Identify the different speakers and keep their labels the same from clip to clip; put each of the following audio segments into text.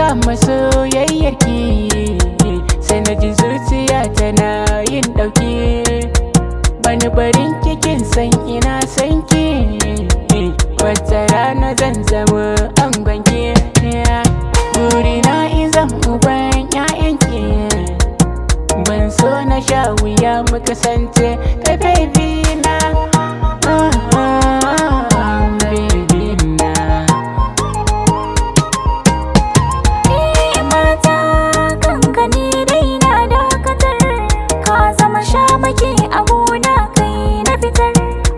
Speaker 1: kama soyayyarki, sai na ji zuciya tana yin ɗauki. Bani barin kikin san ina san ki, wata rana zan zama angonki. Burina in zan uban 'ya'yanki, ban so na sha wuya mu kasance kai baby na.
Speaker 2: Shamaki a gona kai na fitar,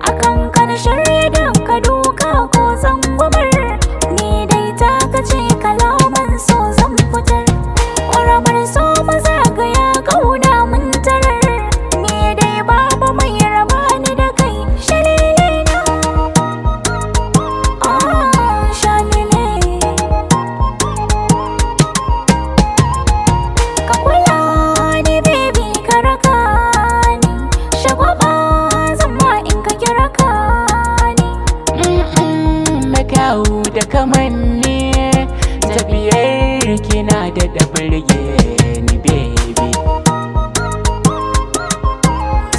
Speaker 2: akan kana shirya don ka duka ko zangwamar. Ni dai ta kace kalaman so zan fitar, ƙwaramar so maza ga ya ƙauna mun tarar. Ni dai babu mai raba ni da kai, shalele na shalele. Ka kula ni baby ka raka
Speaker 1: da kamanni, tafiyar kina da burge ni baby.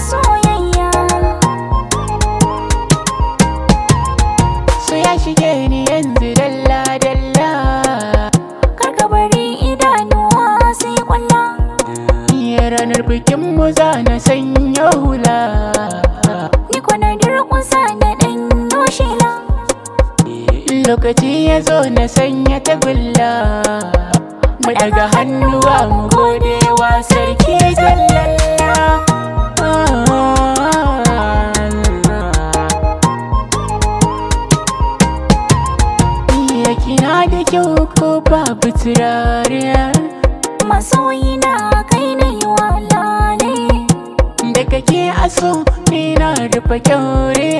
Speaker 2: Soyayya
Speaker 1: so ya shige ni yanzu dalla dalla,
Speaker 2: karka bari idanuwa sai kwalla.
Speaker 1: Ranar bikin mu za na sanya hula,
Speaker 2: ni kwana durƙusa na ɗanyo shela.
Speaker 1: Lokaci ya zo na sanya tagulla, mu daga hannuwa mu gode wa sarki jallalla. Kina da kyau ko babu turare,
Speaker 2: masoyina kai na yi wala ne.
Speaker 1: Da kake aso ni na rufe kyaure.